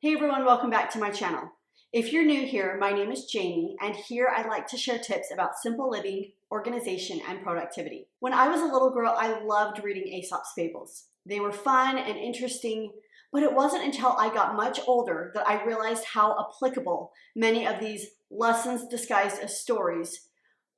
Hey everyone, welcome back to my channel. If you're new here, my name is Jamie, and here I like to share tips about simple living, organization, and productivity. When I was a little girl, I loved reading Aesop's fables. They were fun and interesting, but it wasn't until I got much older that I realized how applicable many of these lessons disguised as stories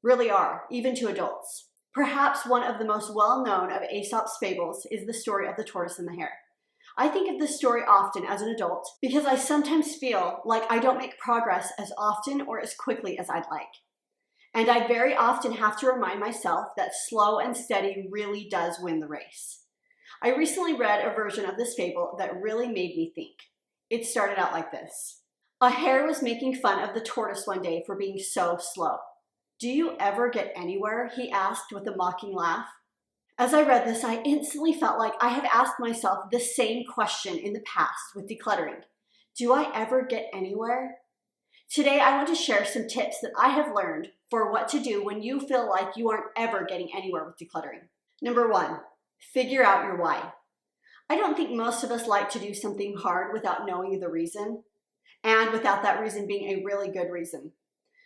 really are, even to adults. Perhaps one of the most well-known of Aesop's fables is the story of the tortoise and the hare. I think of this story often as an adult because I sometimes feel like I don't make progress as often or as quickly as I'd like. And I very often have to remind myself that slow and steady really does win the race. I recently read a version of this fable that really made me think. It started out like this. A hare was making fun of the tortoise one day for being so slow. "Do you ever get anywhere?" he asked with a mocking laugh. As I read this, I instantly felt like I have asked myself the same question in the past with decluttering. Do I ever get anywhere? Today, I want to share some tips that I have learned for what to do when you feel like you aren't ever getting anywhere with decluttering. Number 1, figure out your why. I don't think most of us like to do something hard without knowing the reason, and without that reason being a really good reason.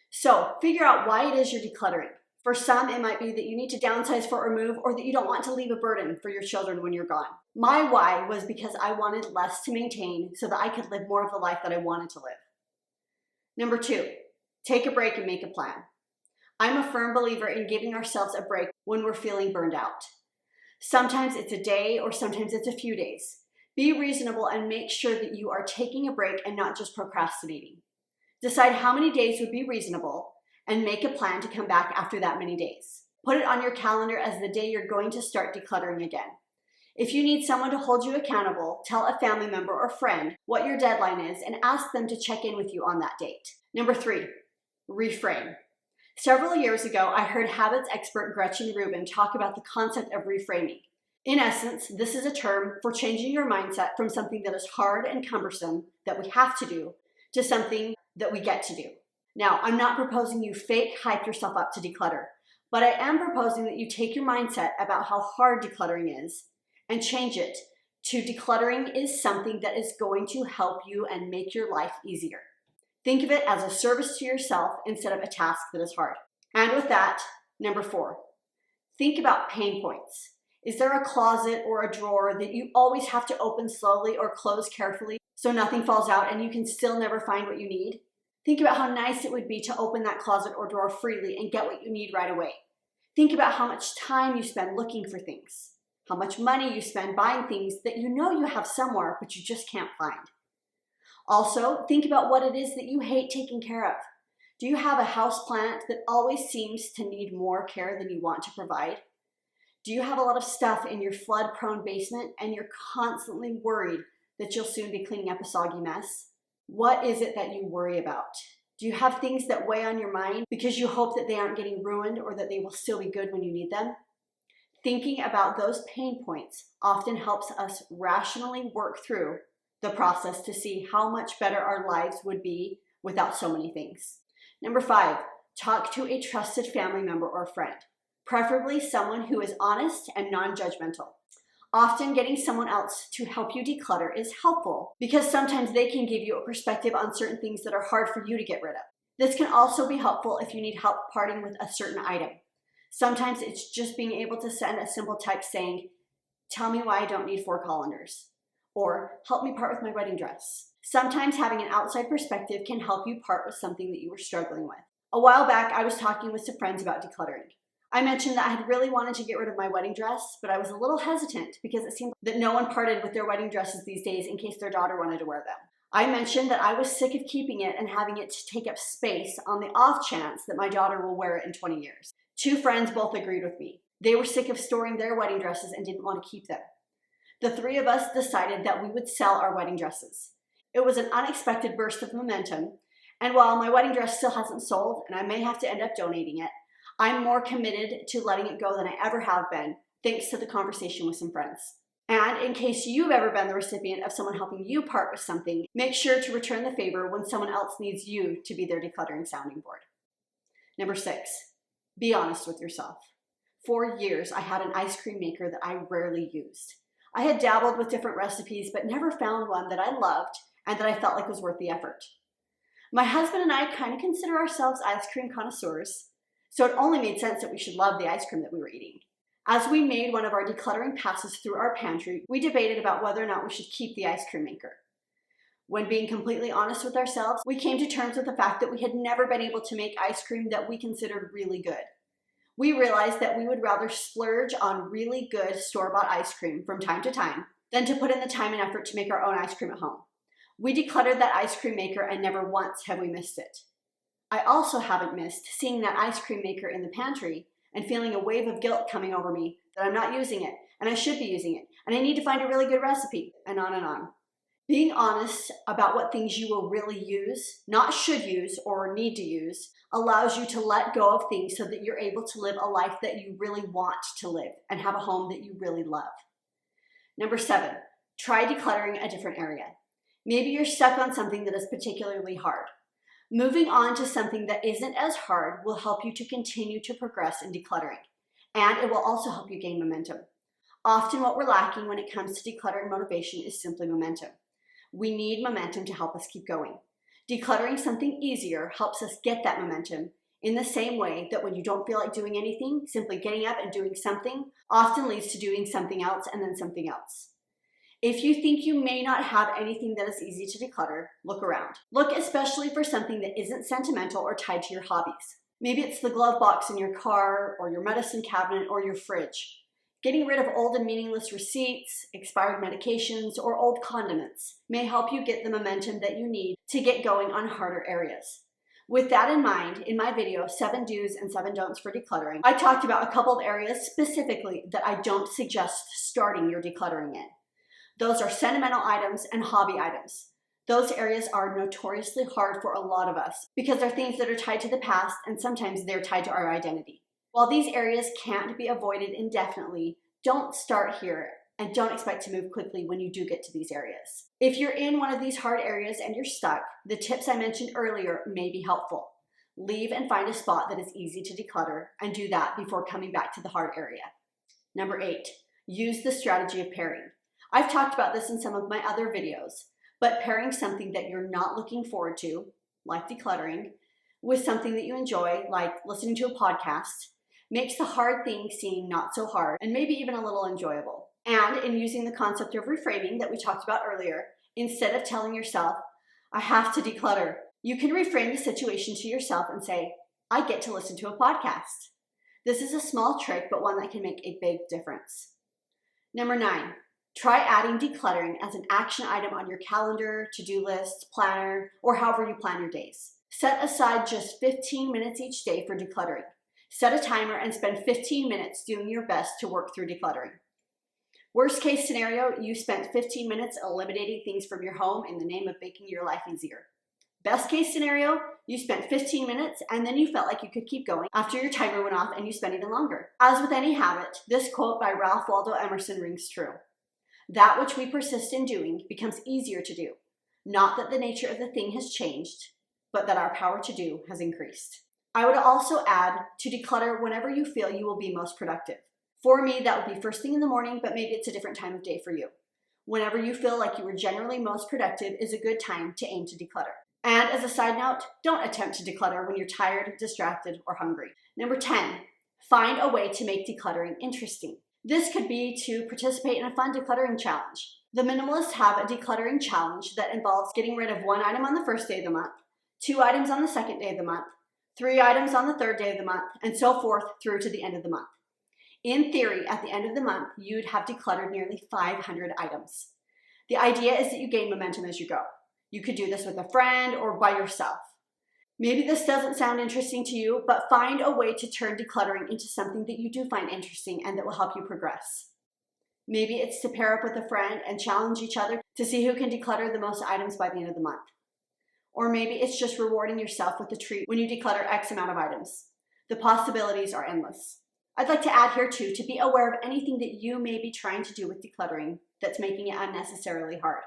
So figure out why it is you're decluttering. For some, it might be that you need to downsize for or move, or that you don't want to leave a burden for your children when you're gone. My why was because I wanted less to maintain so that I could live more of the life that I wanted to live. Number 2, take a break and make a plan. I'm a firm believer in giving ourselves a break when we're feeling burned out. Sometimes it's a day or sometimes it's a few days. Be reasonable and make sure that you are taking a break and not just procrastinating. Decide how many days would be reasonable and make a plan to come back after that many days. Put it on your calendar as the day you're going to start decluttering again. If you need someone to hold you accountable, tell a family member or friend what your deadline is and ask them to check in with you on that date. Number 3, reframe. Several years ago, I heard habits expert Gretchen Rubin talk about the concept of reframing. In essence, this is a term for changing your mindset from something that is hard and cumbersome that we have to do to something that we get to do. Now, I'm not proposing you fake hype yourself up to declutter, but I am proposing that you take your mindset about how hard decluttering is and change it to decluttering is something that is going to help you and make your life easier. Think of it as a service to yourself instead of a task that is hard. And with that, number 4, think about pain points. Is there a closet or a drawer that you always have to open slowly or close carefully so nothing falls out and you can still never find what you need? Think about how nice it would be to open that closet or drawer freely and get what you need right away. Think about how much time you spend looking for things, how much money you spend buying things that you know you have somewhere but you just can't find. Also, think about what it is that you hate taking care of. Do you have a houseplant that always seems to need more care than you want to provide? Do you have a lot of stuff in your flood-prone basement and you're constantly worried that you'll soon be cleaning up a soggy mess? What is it that you worry about? Do you have things that weigh on your mind because you hope that they aren't getting ruined or that they will still be good when you need them? Thinking about those pain points often helps us rationally work through the process to see how much better our lives would be without so many things. Number 5, talk to a trusted family member or friend, preferably someone who is honest and non-judgmental. Often getting someone else to help you declutter is helpful because sometimes they can give you a perspective on certain things that are hard for you to get rid of. This can also be helpful if you need help parting with a certain item. Sometimes it's just being able to send a simple text saying, "Tell me why I don't need 4 colanders," or "Help me part with my wedding dress." Sometimes having an outside perspective can help you part with something that you were struggling with. A while back, I was talking with some friends about decluttering. I mentioned that I had really wanted to get rid of my wedding dress, but I was a little hesitant because it seemed that no one parted with their wedding dresses these days in case their daughter wanted to wear them. I mentioned that I was sick of keeping it and having it to take up space on the off chance that my daughter will wear it in 20 years. 2 friends both agreed with me. They were sick of storing their wedding dresses and didn't want to keep them. The 3 of us decided that we would sell our wedding dresses. It was an unexpected burst of momentum, and while my wedding dress still hasn't sold and I may have to end up donating it, I'm more committed to letting it go than I ever have been, thanks to the conversation with some friends. And in case you've ever been the recipient of someone helping you part with something, make sure to return the favor when someone else needs you to be their decluttering sounding board. Number 6, be honest with yourself. For years, I had an ice cream maker that I rarely used. I had dabbled with different recipes, but never found one that I loved and that I felt like was worth the effort. My husband and I kind of consider ourselves ice cream connoisseurs, so it only made sense that we should love the ice cream that we were eating. As we made one of our decluttering passes through our pantry, we debated about whether or not we should keep the ice cream maker. When being completely honest with ourselves, we came to terms with the fact that we had never been able to make ice cream that we considered really good. We realized that we would rather splurge on really good store-bought ice cream from time to time than to put in the time and effort to make our own ice cream at home. We decluttered that ice cream maker and never once have we missed it. I also haven't missed seeing that ice cream maker in the pantry and feeling a wave of guilt coming over me that I'm not using it and I should be using it and I need to find a really good recipe, and on and on. Being honest about what things you will really use, not should use or need to use, allows you to let go of things so that you're able to live a life that you really want to live and have a home that you really love. Number 7, try decluttering a different area. Maybe you're stuck on something that is particularly hard. Moving on to something that isn't as hard will help you to continue to progress in decluttering, and it will also help you gain momentum. Often what we're lacking when it comes to decluttering motivation is simply momentum. We need momentum to help us keep going. Decluttering something easier helps us get that momentum in the same way that when you don't feel like doing anything, simply getting up and doing something often leads to doing something else and then something else. If you think you may not have anything that is easy to declutter, look around. Look especially for something that isn't sentimental or tied to your hobbies. Maybe it's the glove box in your car or your medicine cabinet or your fridge. Getting rid of old and meaningless receipts, expired medications, or old condiments may help you get the momentum that you need to get going on harder areas. With that in mind, in my video, 7 Do's and 7 Don'ts for Decluttering, I talked about a couple of areas specifically that I don't suggest starting your decluttering in. Those are sentimental items and hobby items. Those areas are notoriously hard for a lot of us because they're things that are tied to the past and sometimes they're tied to our identity. While these areas can't be avoided indefinitely, don't start here and don't expect to move quickly when you do get to these areas. If you're in one of these hard areas and you're stuck, the tips I mentioned earlier may be helpful. Leave and find a spot that is easy to declutter and do that before coming back to the hard area. Number 8, use the strategy of pairing. I've talked about this in some of my other videos, but pairing something that you're not looking forward to, like decluttering, with something that you enjoy, like listening to a podcast, makes the hard thing seem not so hard and maybe even a little enjoyable. And in using the concept of reframing that we talked about earlier, instead of telling yourself, I have to declutter, you can reframe the situation to yourself and say, I get to listen to a podcast. This is a small trick, but one that can make a big difference. Number 9, try adding decluttering as an action item on your calendar, to-do list, planner, or however you plan your days. Set aside just 15 minutes each day for decluttering. Set a timer and spend 15 minutes doing your best to work through decluttering. Worst case scenario, you spent 15 minutes eliminating things from your home in the name of making your life easier. Best case scenario, you spent 15 minutes and then you felt like you could keep going after your timer went off and you spent even longer. As with any habit, this quote by Ralph Waldo Emerson rings true. That which we persist in doing becomes easier to do. Not that the nature of the thing has changed, but that our power to do has increased. I would also add to declutter whenever you feel you will be most productive. For me, that would be first thing in the morning, but maybe it's a different time of day for you. Whenever you feel like you were generally most productive is a good time to aim to declutter. And as a side note, don't attempt to declutter when you're tired, distracted, or hungry. Number 10, find a way to make decluttering interesting. This could be to participate in a fun decluttering challenge. The minimalists have a decluttering challenge that involves getting rid of 1 item on the first day of the month, 2 items on the second day of the month, 3 items on the third day of the month, and so forth through to the end of the month. In theory, at the end of the month, you'd have decluttered nearly 500 items. The idea is that you gain momentum as you go. You could do this with a friend or by yourself. Maybe this doesn't sound interesting to you, but find a way to turn decluttering into something that you do find interesting and that will help you progress. Maybe it's to pair up with a friend and challenge each other to see who can declutter the most items by the end of the month. Or maybe it's just rewarding yourself with a treat when you declutter X amount of items. The possibilities are endless. I'd like to add here too, to be aware of anything that you may be trying to do with decluttering that's making it unnecessarily hard.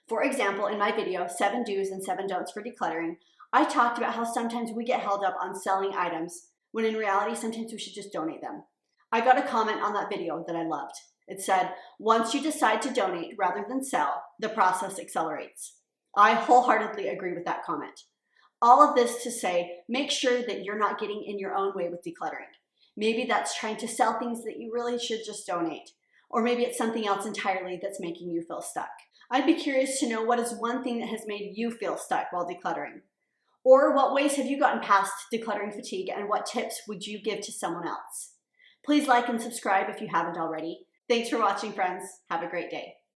For example, in my video, 7 Do's and 7 Don'ts for Decluttering, I talked about how sometimes we get held up on selling items when in reality, sometimes we should just donate them. I got a comment on that video that I loved. It said, once you decide to donate rather than sell, the process accelerates. I wholeheartedly agree with that comment. All of this to say, make sure that you're not getting in your own way with decluttering. Maybe that's trying to sell things that you really should just donate. Or maybe it's something else entirely that's making you feel stuck. I'd be curious to know what is one thing that has made you feel stuck while decluttering. Or what ways have you gotten past decluttering fatigue, and what tips would you give to someone else? Please like and subscribe if you haven't already. Thanks for watching, friends. Have a great day.